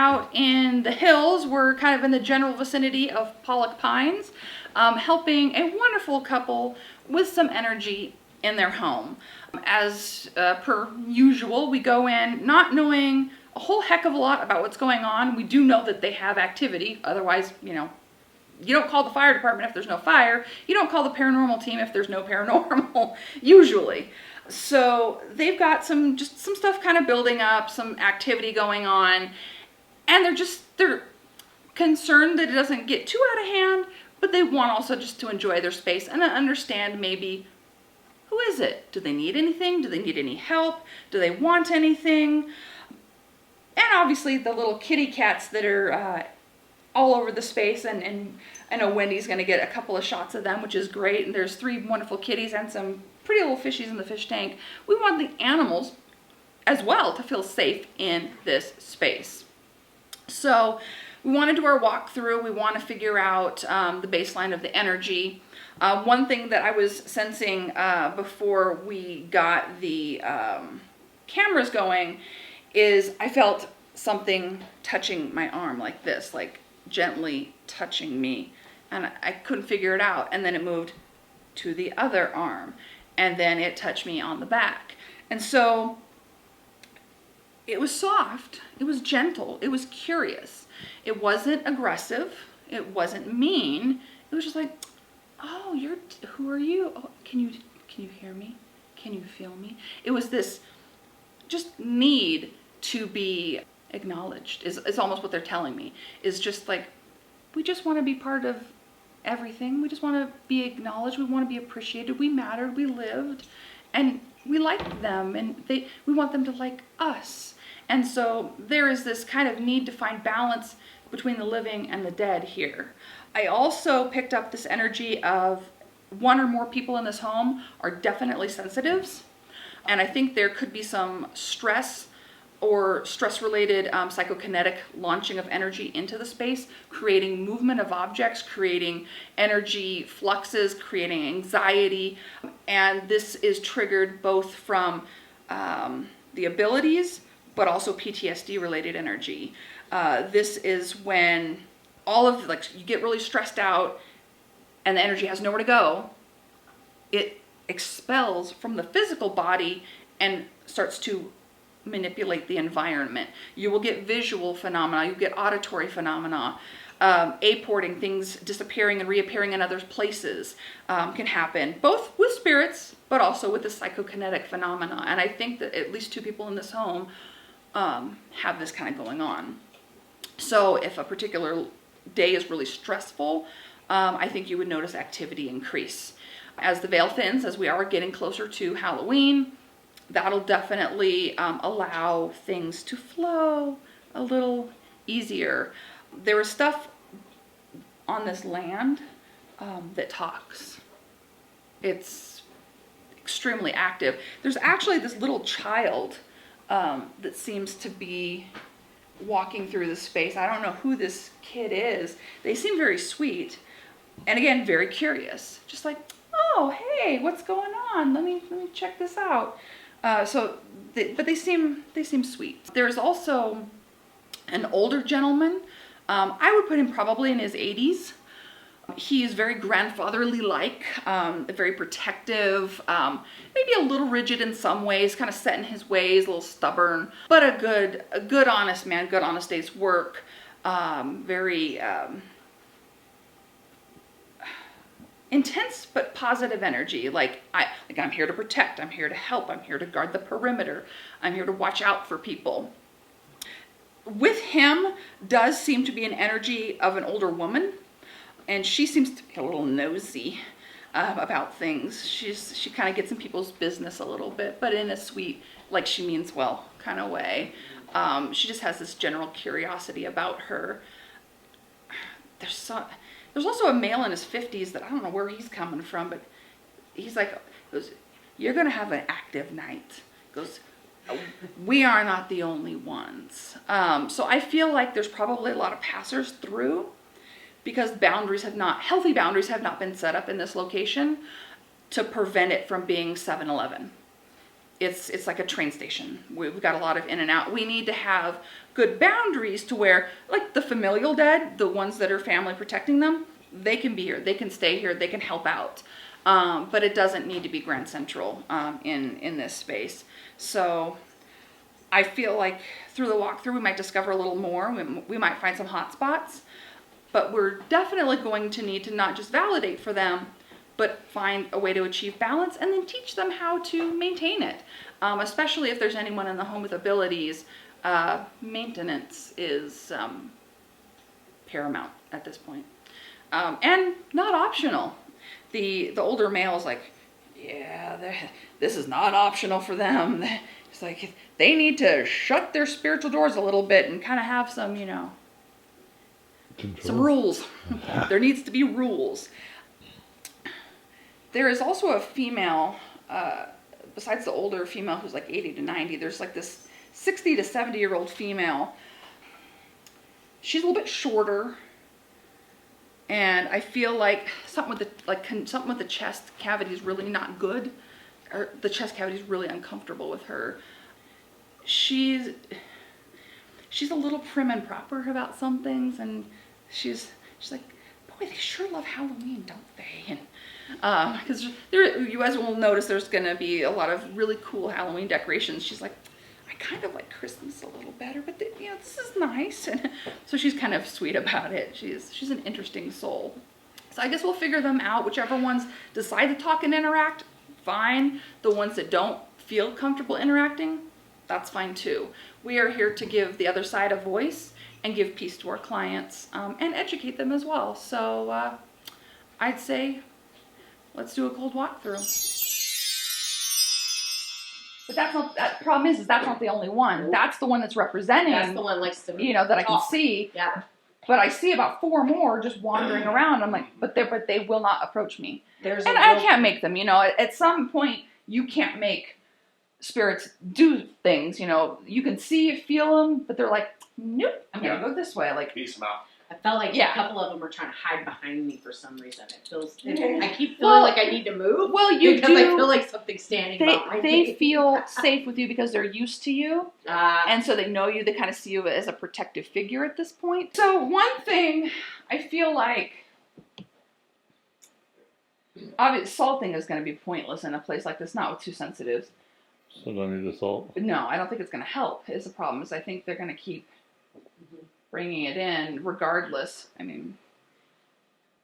out in the hills. We're kind of in the general vicinity of Pollock Pines, helping a wonderful couple with some energy in their home. As per usual, we go in not knowing a whole heck of a lot about what's going on. We do know that they have activity. Otherwise, you know, you don't call the fire department if there's no fire. You don't call the paranormal team if there's no paranormal, usually. So they've got some stuff kind of building up, some activity going on, and they're concerned that it doesn't get too out of hand, but they want also just to enjoy their space and understand maybe, who is it? Do they need anything? Do they need any help? Do they want anything? And obviously the little kitty cats that are all over the space, and I know Wendy's going to get a couple of shots of them, which is great. And there's 3 wonderful kitties and some pretty little fishies in the fish tank. We want the animals as well to feel safe in this space. So we want to do our walkthrough. We want to figure out the baseline of the energy. One thing that I was sensing before we got the cameras going is I felt something touching my arm like this, like gently touching me, and I couldn't figure it out. And then it moved to the other arm, and then it touched me on the back. And so it was soft, it was gentle, it was curious. It wasn't aggressive, it wasn't mean. It was just like, oh, who are you? Oh, can you hear me? Can you feel me? It was this just need to be acknowledged, is almost what they're telling me. Is just like, we just want to be part of everything. We just want to be acknowledged. We want to be appreciated. We mattered. We lived, and we liked them, and we want them to like us. And so there is this kind of need to find balance between the living and the dead here. I also picked up this energy of 1 or more people in this home are definitely sensitives, and I think there could be some stress or stress-related psychokinetic launching of energy into the space, creating movement of objects, creating energy fluxes, creating anxiety. And this is triggered both from the abilities, but also PTSD-related energy. This is when all of, like, you get really stressed out and the energy has nowhere to go. It expels from the physical body and starts to manipulate the environment. You will get visual phenomena, you get auditory phenomena, apporting, things disappearing and reappearing in other places can happen, both with spirits, but also with the psychokinetic phenomena. And I think that at least 2 people in this home have this kind of going on. So if a particular day is really stressful, I think you would notice activity increase. As the veil thins, as we are getting closer to Halloween, that'll definitely allow things to flow a little easier. There is stuff on this land that talks. It's extremely active. There's actually this little child that seems to be walking through the space. I don't know who this kid is. They seem very sweet, and again, very curious. Just like, oh, hey, what's going on? Let me check this out. But they seem sweet. There's also an older gentleman. I would put him probably in his 80s. He is very grandfatherly-like, very protective, maybe a little rigid in some ways, kind of set in his ways, a little stubborn, but a good honest man, good honest day's work, very intense but positive energy. Like I'm here to protect, I'm here to help, I'm here to guard the perimeter, I'm here to watch out for people. With him does seem to be an energy of an older woman, and she seems to be a little nosy about things. She kind of gets in people's business a little bit, but in a sweet, like she means well kind of way. She just has this general curiosity about her. There's also a male in his 50s that I don't know where he's coming from, but he's like, you're going to have an active night. He goes, we are not the only ones. So I feel like there's probably a lot of passers through because healthy boundaries have not been set up in this location to prevent it from being 7-Eleven. It's like a train station. We've got a lot of in and out. We need to have good boundaries to where, like the familial dead, the ones that are family protecting them, they can be here, they can stay here, they can help out. But it doesn't need to be Grand Central in this space. So I feel like through the walkthrough, we might discover a little more. We might find some hot spots, but we're definitely going to need to not just validate for them, but find a way to achieve balance and then teach them how to maintain it. Especially if there's anyone in the home with abilities, maintenance is paramount at this point. And not optional. The older male's like, yeah, this is not optional for them. It's like they need to shut their spiritual doors a little bit and kind of have some, some rules. There needs to be rules. There is also a female, besides the older female who's like 80 to 90, there's like this 60 to 70-year-old female. She's a little bit shorter. And I feel like something with the chest cavity is really not good. Or the chest cavity is really uncomfortable with her. She's a little prim and proper about some things, and she's like, boy, they sure love Halloween, don't they? And because you guys will notice there's gonna be a lot of really cool Halloween decorations. She's like, I kind of like Christmas a little better, but this is nice. And so she's kind of sweet about it. She's an interesting soul. So I guess we'll figure them out. Whichever ones decide to talk and interact, fine. The ones that don't feel comfortable interacting, that's fine too. We are here to give the other side a voice and give peace to our clients and educate them as well. So I'd say let's do a cold walkthrough. But that problem is that's not the only one. That's the one that's representing. That's the one likes to that I can see. Yeah. But I see about 4 more just wandering around. I'm like, but they will not approach me. I can't make them. At some point you can't make spirits do things. You can see, feel them, but they're like, nope, I'm gonna go this way. Like, peace them out. I felt like a couple of them were trying to hide behind me for some reason. I keep feeling like I need to move. Well, because I feel like something's standing behind me. They feel safe with you because they're used to you. And so they know you. They kind of see you as a protective figure at this point. So one thing I feel like, obviously, salting is going to be pointless in a place like this, not with 2 sensitives. So don't need to salt? No, I don't think it's going to help is the problem. Is I think they're going to keep bringing it in regardless. I mean,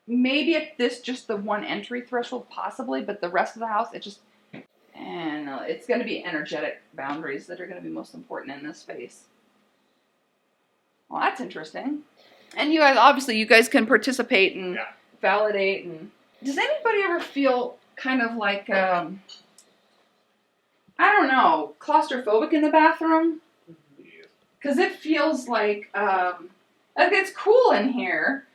maybe if this just the one entry threshold possibly, but the rest of the house, it's going to be energetic boundaries that are going to be most important in this space. Well, that's interesting. And you guys can participate and validate. And does anybody ever feel kind of like, I don't know, claustrophobic in the bathroom? Because it feels like it's cool in here,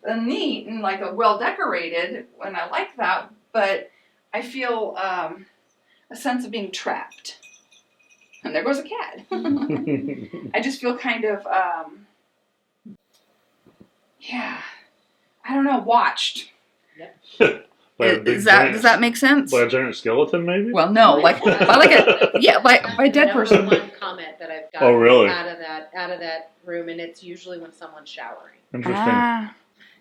and neat, and like well decorated, and I like that. But I feel a sense of being trapped. And there goes a cat. I just feel kind of I don't know, watched. Yep. Does that make sense? By a giant skeleton, maybe? Well, no, by a dead person. One comment that I've got really? out of that room, and it's usually when someone's showering. Interesting.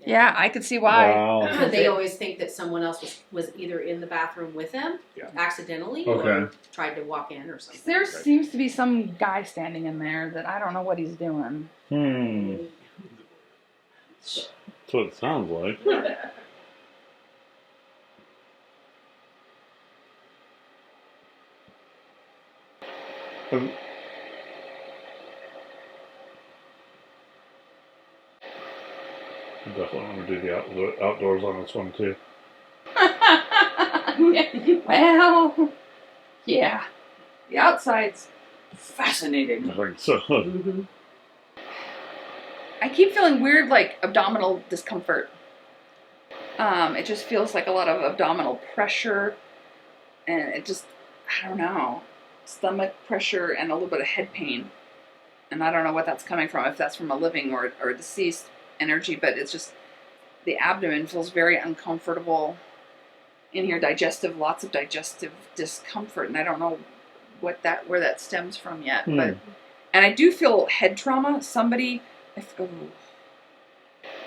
Yeah, I could see why. Wow. They always think that someone else was either in the bathroom with them accidentally or tried to walk in or something. There seems to be some guy standing in there that I don't know what he's doing. That's what it sounds like. I definitely want to do the outdoors on this one too. Well, yeah. The outside's fascinating. I think so. Mm-hmm. I keep feeling weird, like, abdominal discomfort. It just feels like a lot of abdominal pressure, and it just, I don't know, stomach pressure and a little bit of head pain. And I don't know what that's coming from, if that's from a living or deceased energy, but it's just, the abdomen feels very uncomfortable in here, lots of digestive discomfort, and I don't know where that stems from yet, but, And I do feel head trauma.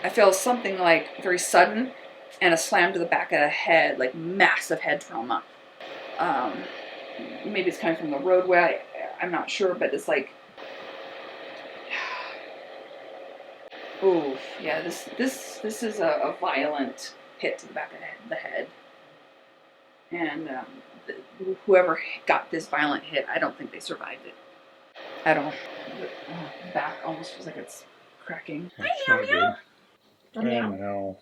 I feel something like very sudden and a slam to the back of the head, like massive head trauma. Maybe it's coming from the roadway. I'm not sure, but it's like, oof, yeah. This is a violent hit to the back of the head, and whoever got this violent hit, I don't think they survived it at all. The back almost feels like it's cracking. That's not good. Meow. Meow.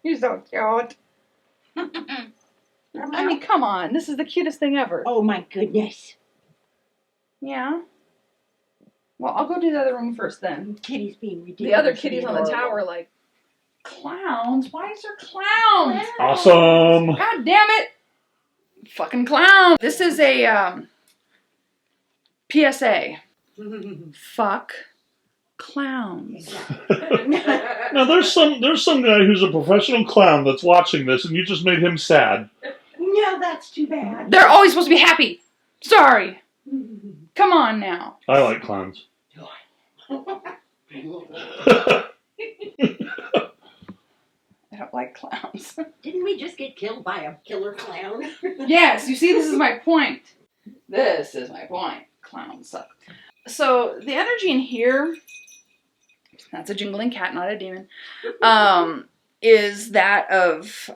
You're so cute. I mean, come on. This is the cutest thing ever. Oh my goodness. Yeah. Well, I'll go do the other room first then. Kitty's being ridiculous. The other kitties on the tower are like, clowns? Why is there clowns? Awesome. God damn it. Fucking clown. This is a PSA. Fuck clowns. Now there's some guy who's a professional clown that's watching this, and you just made him sad. No, that's too bad. They're always supposed to be happy. Sorry. Come on now. I like clowns. I don't like clowns. Didn't we just get killed by a killer clown? Yes, you see, this is my point. This is my point. Clowns suck. So the energy in here, that's a jingling cat, not a demon, is that of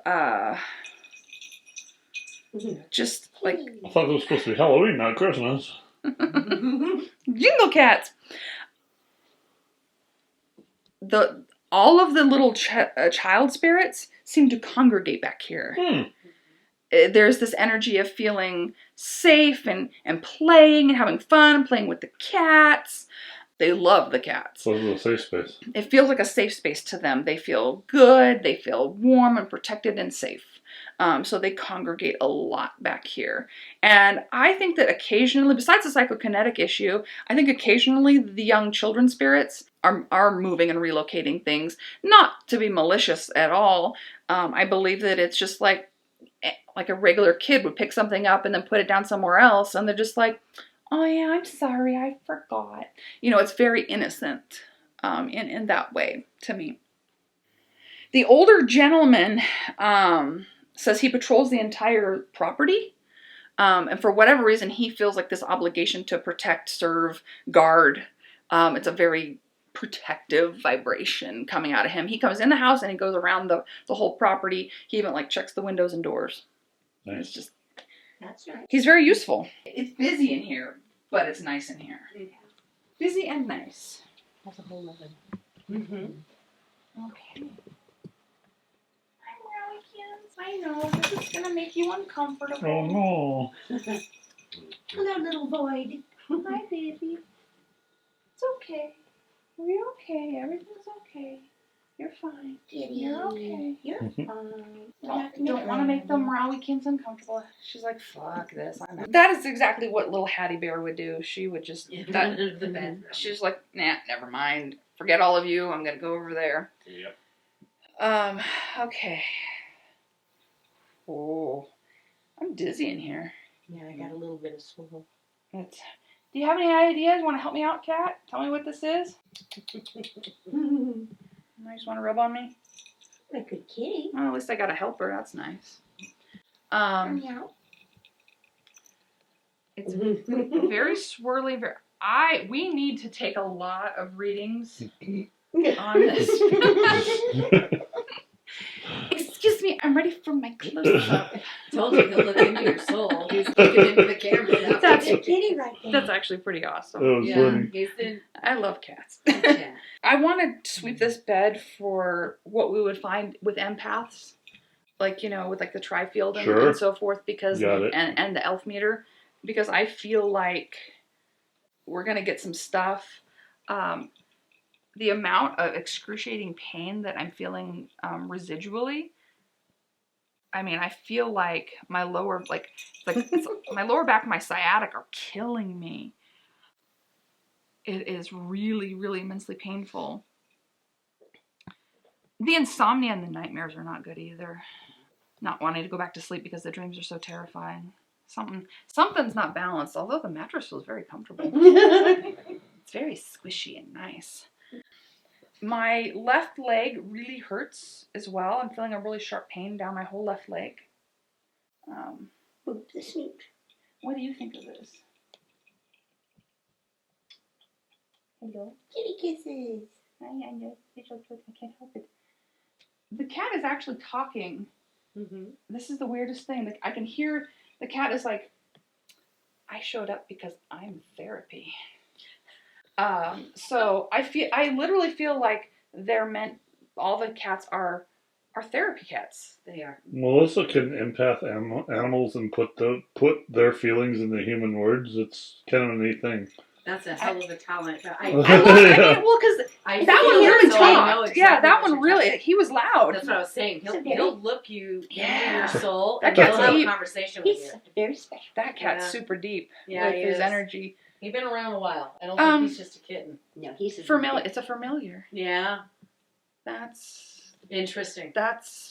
just like I thought it was supposed to be Halloween, not Christmas. jingle cats. All of the little child spirits seem to congregate back here. There's this energy of feeling safe and playing and having fun and playing with the cats. They love the cats. So it's a safe space. It feels like a safe space to them. They feel good. They feel warm and protected and safe. So they congregate a lot back here. And I think that occasionally, besides the psychokinetic issue, I think occasionally the young children spirits are moving and relocating things. Not to be malicious at all. I believe that it's just like a regular kid would pick something up and then put it down somewhere else. And they're just like, oh yeah, I'm sorry, I forgot. You know, it's very innocent in that way to me. The older gentleman says he patrols the entire property. And for whatever reason, he feels like this obligation to protect, serve, guard. It's a very protective vibration coming out of him. He comes in the house and he goes around the whole property. He even like checks the windows and doors. Nice. It's just, That's right. he's very useful. It's busy in here, but it's nice in here. Yeah. Busy and nice. That's a whole other. Okay. I know, this is gonna make you uncomfortable. Oh no. Hello, little void. Hi, baby. It's okay. We're okay. Everything's okay. You're fine. You're okay. You're fine. Don't want to make the Morowikins uncomfortable. She's like, fuck this. I'm out. That is exactly what little Hattie Bear would do. She would just, The that, bed. she's like, nah, never mind. Forget all of you. I'm gonna go over there. Yep. Okay. Oh, I'm dizzy in here. Yeah, I got a little bit of swivel. Do you have any ideas? Want to help me out, Kat? Tell me what this is. You just want to rub on me? A good kitty. Well, at least I got a helper. That's nice. Meow. It's very swirly. We need to take a lot of readings on this. Excuse me, I'm ready for my close-up. Told you he'll look into your soul. He's looking into the camera. That's a kitty right there. That's actually pretty awesome. That was Yeah, funny. he's in. I love cats. Yeah. I want to sweep this bed for what we would find with empaths, like, you know, with like the tri-field and so forth, because Got it. and the elf meter, because I feel like we're gonna get some stuff. The amount of excruciating pain that I'm feeling residually. I mean, I feel like my lower, my lower back and my sciatic are killing me. It is really, really immensely painful. The insomnia and the nightmares are not good either. Not wanting to go back to sleep because the dreams are so terrifying. Something's not balanced, although the mattress feels very comfortable. It's very squishy and nice. My left leg really hurts as well. I'm feeling a really sharp pain down my whole left leg. Boop the snoot. What do you think of this? Hello? Kitty kisses. I know. I can't help it. The cat is actually talking. Mm-hmm. This is the weirdest thing. Like, I can hear the cat is like, I showed up because I'm therapy. So I literally feel like all the cats are therapy cats. They are. Melissa can empath animals and put their feelings into human words. It's kind of a neat thing. That's a hell of a talent. I mean, well, because I that one feel really as though I know talked. exactly Yeah, that what one you're really, talking he was loud. That's what I was saying. Is it He'll look you into Yeah. your soul That and he'll cat's have a deep. conversation with He's you. very special. That cat's Yeah. super deep Yeah, with he his is. energy. He's been around a while. I don't think he's just a kitten. No, he's a Familiar. It's a familiar. Yeah. That's Interesting.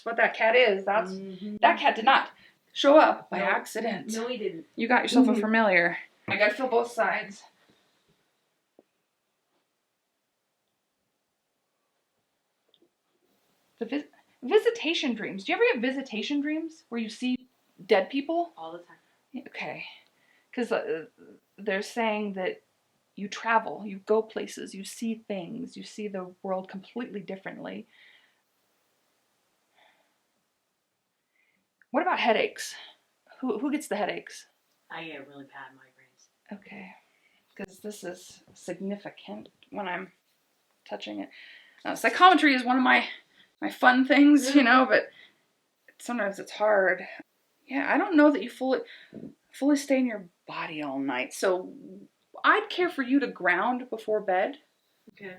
what that cat is. Mhm. That cat did not show up by No. accident. No, he didn't. You got yourself a familiar. I gotta feel both sides. The visitation dreams. Do you ever get visitation dreams where you see dead people? All the time. Okay. Because they're saying that you travel, you go places, you see things, you see the world completely differently. What about headaches? Who gets the headaches? I get really bad migraines. Okay. Because this is significant when I'm touching it. Psychometry is one of my fun things, but sometimes it's hard. Yeah, I don't know that you fully stay in your body all night. So I'd care for you to ground before bed. Okay.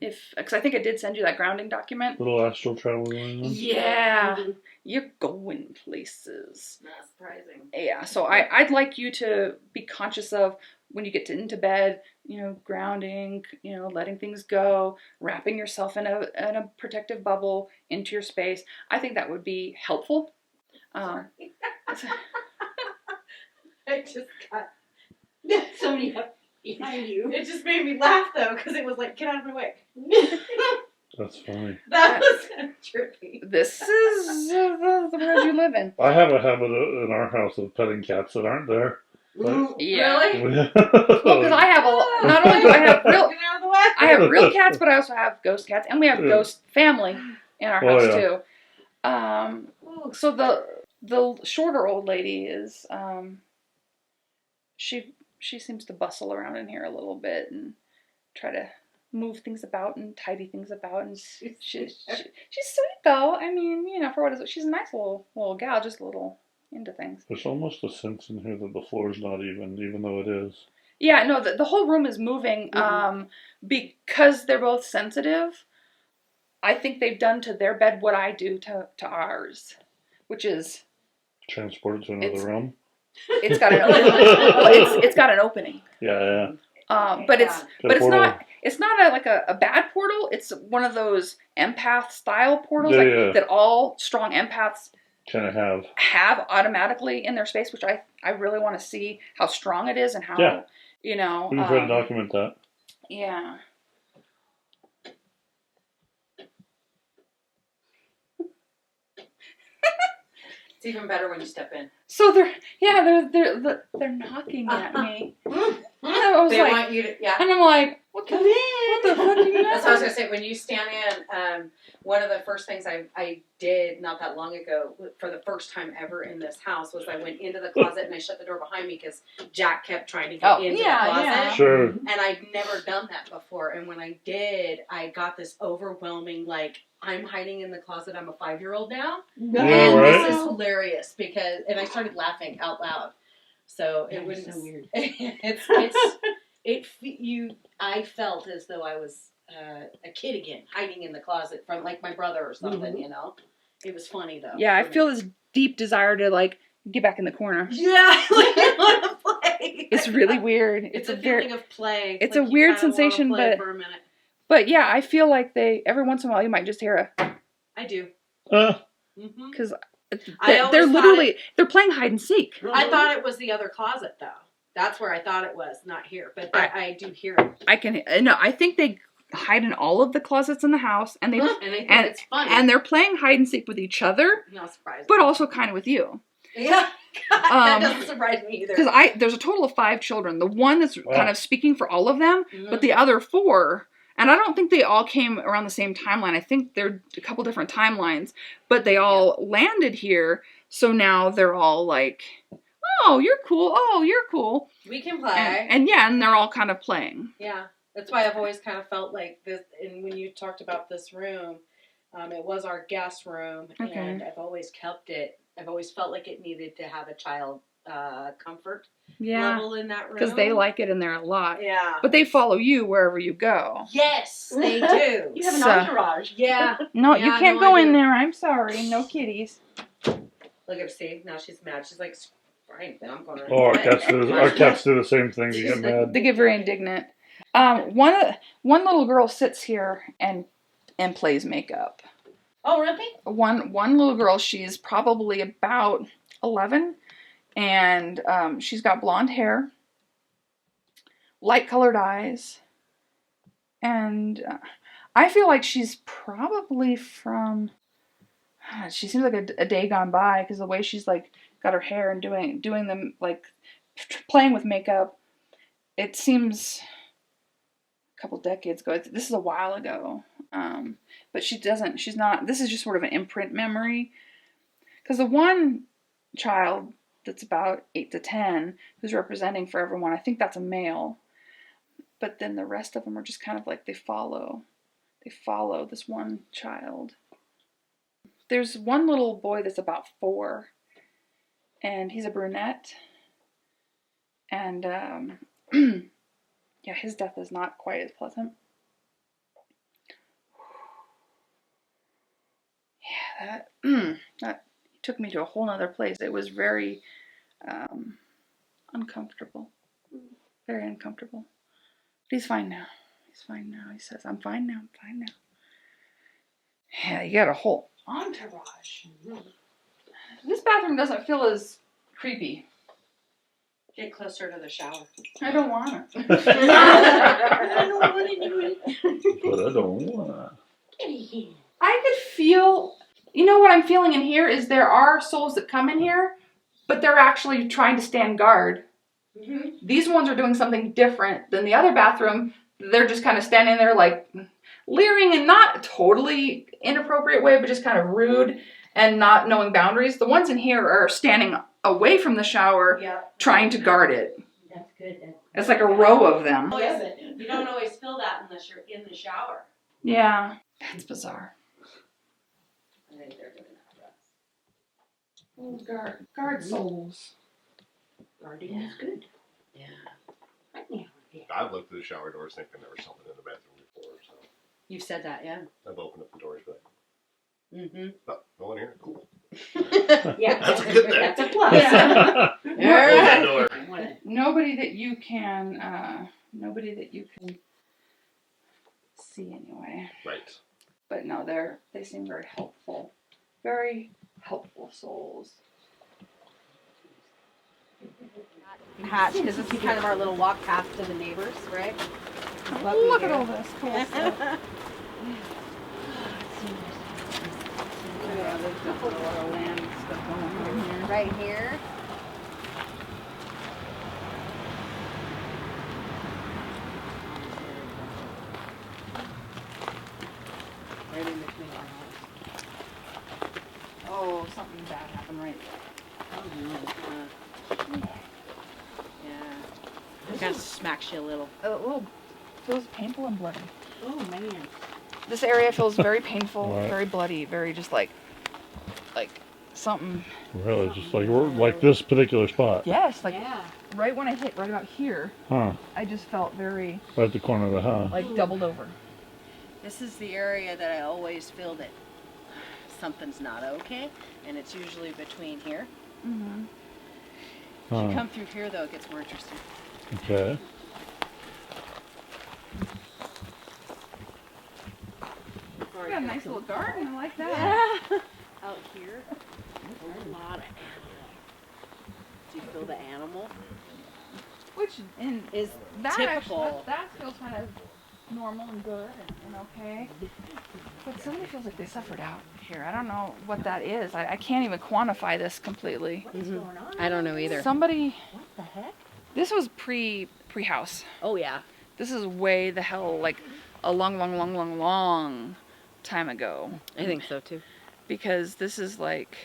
Because I think I did send you that grounding document. Little astral travel going on. Yeah, you're going places. Not surprising. Yeah, so I'd like you to be conscious of when you get into bed, grounding, letting things go, wrapping yourself in a protective bubble into your space. I think that would be helpful. I just got somebody up behind you. It just made me laugh though, because it was like, get out of my way. That's funny. That was kind of trippy. This is the world you live in. I have a habit in our house of petting cats that aren't there. But- Yeah. Really? Well, because I have not only do I have real, Get out of the way. I have real cats, but I also have ghost cats, and we have ghost family in our house too. So the shorter old lady is she seems to bustle around in here a little bit and try to move things about and tidy things about, and she's sweet though. I mean, for what is it? She's a nice little gal, just a little into things. There's almost a sense in here that the floor's not even though it is. Yeah, no, the whole room is moving because they're both sensitive. I think they've done to their bed what I do to ours, which is Transport it to another realm. it's got an opening. It's got an opening. Yeah. But it's portal. it's not like a bad portal. It's one of those empath style portals that all strong empaths Kind of have automatically in their space, which I really want to see how strong it is and how we can try to document that. Yeah. It's even better when you step in. So they're knocking at me. I was They like, want you to, yeah. and I'm like, what the fuck are you That's what I was gonna say. When you stand in, one of the first things I did not that long ago, for the first time ever in this house, was I went into the closet and I shut the door behind me because Jack kept trying to get into the closet. Yeah. Sure. And I'd never done that before. And when I did, I got this overwhelming, like, I'm hiding in the closet. I'm a 5-year-old now. Yeah, And right. this is hilarious and I started laughing out loud. So it was so weird. I felt as though I was a kid again, hiding in the closet from like my brother or something. It was funny though. Yeah, I feel this deep desire to like get back in the corner. Yeah, like I want to play. It's really weird. It's a feeling of play. It's like a weird you kinda wanna sensation, play for a minute. but yeah, I feel like every once in a while you might just hear I do. because They're literally they're playing hide and seek. I thought it was the other closet though. That's where I thought it was, not here. But I do hear it. I think they hide in all of the closets in the house, and And I think it's funny. and they're playing hide and seek with each other, Not surprised. but also kind of with you. Yeah. That doesn't surprise me either. Because there's a total of 5 children. The one that's kind of speaking for all of them, but the other 4, and I don't think they all came around the same timeline. I think they're a couple different timelines, but they all landed here. So now they're all like, "Oh, you're cool. Oh, you're cool. We can play." And they're all kind of playing. Yeah. That's why I've always kind of felt like this. And when you talked about this room, it was our guest room, and I've always kept it. I've always felt like it needed to have a child comfort level in that room. Because they like it in there a lot. Yeah. But they follow you wherever you go. Yes, they do. You have an entourage. Yeah. No, Yeah, you can't no, go I in do. there. I'm sorry. No kitties. Look at Steve. Now she's mad. She's like, right, then I'm going to. Oh, our cats do the same thing. They get mad. They get very indignant. One little girl sits here and plays makeup. Oh, really? One little girl, she's probably about 11, and she's got blonde hair, light colored eyes, and I feel like she's probably from. She seems like a day gone by because the way she's like got her hair and doing them like playing with makeup. It seems a couple decades ago. This is a while ago. But she's not, this is just sort of an imprint memory. Because the one child that's about 8 to 10, who's representing for everyone, I think that's a male. But then the rest of them are just kind of like, they follow this one child. There's one little boy that's about 4, and he's a brunette. And, yeah, his death is not quite as pleasant. Yeah, that took me to a whole nother place. It was very uncomfortable. Very uncomfortable. But he's fine now. He says, I'm fine now. Yeah, you got a whole entourage. This bathroom doesn't feel as creepy. Get closer to the shower. I don't want to. I don't want to do it. But I don't wanna. Get in here. I could feel, what I'm feeling in here is there are souls that come in here, but they're actually trying to stand guard. Mm-hmm. These ones are doing something different than the other bathroom. They're just kind of standing there like leering in not a totally inappropriate way, but just kind of rude and not knowing boundaries. The ones in here are standing away from the shower, trying to guard it. That's good. It's like a row of them. You don't always feel that unless you're in the shower. Yeah, that's bizarre. I think they're doing that. Guard souls. Guarding is good. Yeah. Right now. I've looked through the shower doors thinking there was something in the bathroom before, so You've said that, yeah. I've opened up the doors, but Mm-hmm. oh, no one here. Cool. Yeah, That's a good thing. That's a plus. Yeah. Close that door. Nobody that you can see anyway. Right. But no, they seem very helpful. Very helpful souls. Hatch, because this is kind of our little walk path to the neighbors, right? Look at all this cool stuff. Yeah, there's just a lot of land stuff going on here. Right here. Right in between our house. Oh, something bad happened right there. Oh no. Yeah. It kind of smacks you a little. A little feels painful and bloody. Oh man. This area feels very painful, Right. very bloody, very just like something. Really, just like this particular spot. Yes, like Yeah. right when I hit right about here, Huh. I just felt very Right at the corner of the house. like doubled over. This is the area that I always feel that something's not okay, and it's usually between here. Mm-hmm. If you Huh. come through here, though, it gets more interesting. Okay. You got a nice little garden. I like that. Out here. A lot of animal. Do you feel the animal? Which Is that typical. actually, that feels kind of normal and good and okay. But somebody feels like they suffered out here. I don't know what that is. I can't even quantify this completely. What's going on? I don't know either. Somebody. What the heck? This was pre-house. Oh yeah. This is way the hell like a long time ago. I think so too. Because this is like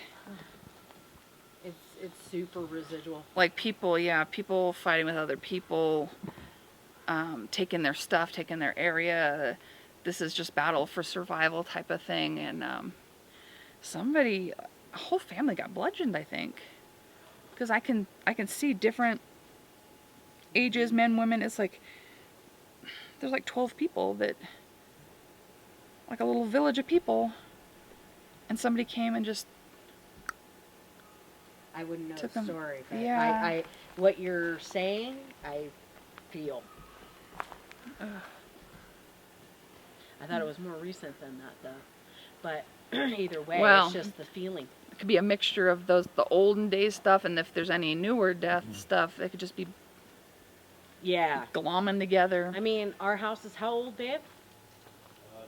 It's super residual. like people fighting with other people, taking their stuff, taking their area. This is just battle for survival type of thing. And a whole family got bludgeoned, I think. Because I can see different ages, men, women. It's like there's like 12 people like a little village of people, and somebody came and just I wouldn't know took the them. story, but Yeah. I what you're saying, I feel. Ugh. I thought it was more recent than that though. But either way, Well, it's just the feeling. It could be a mixture of the olden days stuff, and if there's any newer death stuff, it could just be Yeah. glomming together. I mean, our house is how old, babe?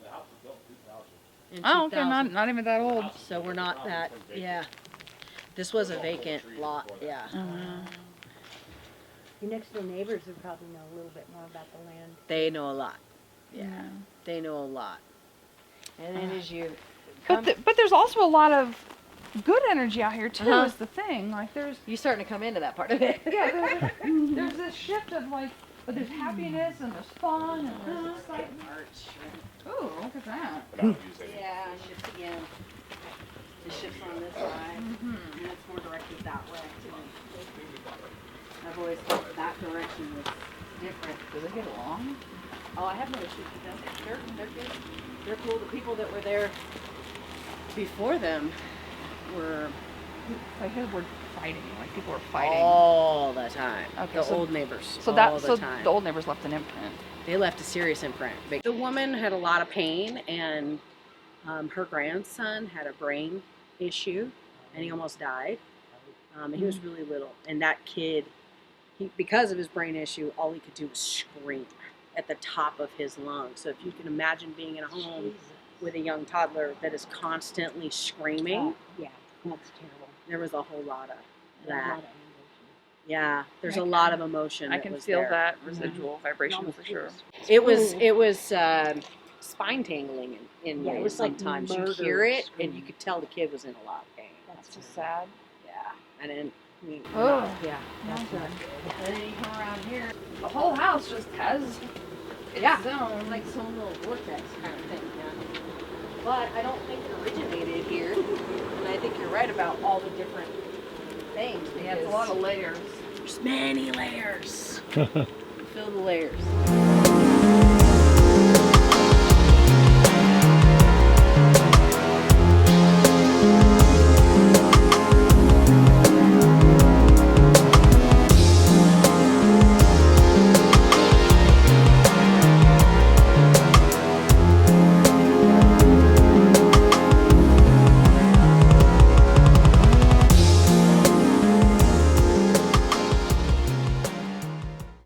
The house was built in 2000. In Oh, okay, 2000. not even that old. So we're not that, yeah. This was a vacant lot, yeah. Your next door neighbors would probably know a little bit more about the land. They know a lot. Yeah. Yeah. They know a lot. And then as you But there's also a lot of good energy out here too. Uh-huh. Is the thing. Like there's you're starting to come into that part of it. yeah there's this shift of like, but there's happiness and there's fun and there's excitement. Ooh, look at that. But I don't use any. Yeah, shift again. It shifts on this side, and it's more directed that way. I've always thought that direction was different. Does it get along? Oh, I have no issues with them. They're good. They're cool. The people that were there before them were I hear the word fighting. Like people were fighting. all the time. Okay, The so- old neighbors. So all the time. the old neighbors left an imprint. They left a serious imprint. The woman had a lot of pain, and her grandson had a brain issue, and he almost died. And he was really little. And that kid, because of his brain issue, all he could do was scream at the top of his lungs. So if you can imagine being in a home with a young toddler that is constantly screaming, Yeah, that's terrible. there was a whole lot of A that. lot of Yeah, there's I a can- lot of emotion. I that can was feel there. that residual vibration for sure. It was spine tingling in Yeah, it ways. was like Sometimes you murder hear it, and scream. you could tell the kid was in a lot of pain. That's just sad. Yeah, and then Oh. yeah, Not that's good. not good. And then you come around here, The whole house just has yeah, zone. like some little vortex kind of thing. Yeah. But I don't think it originated here, and I think you're right about all the different things. Yeah, it's a lot of layers. There's many layers. Fill the layers.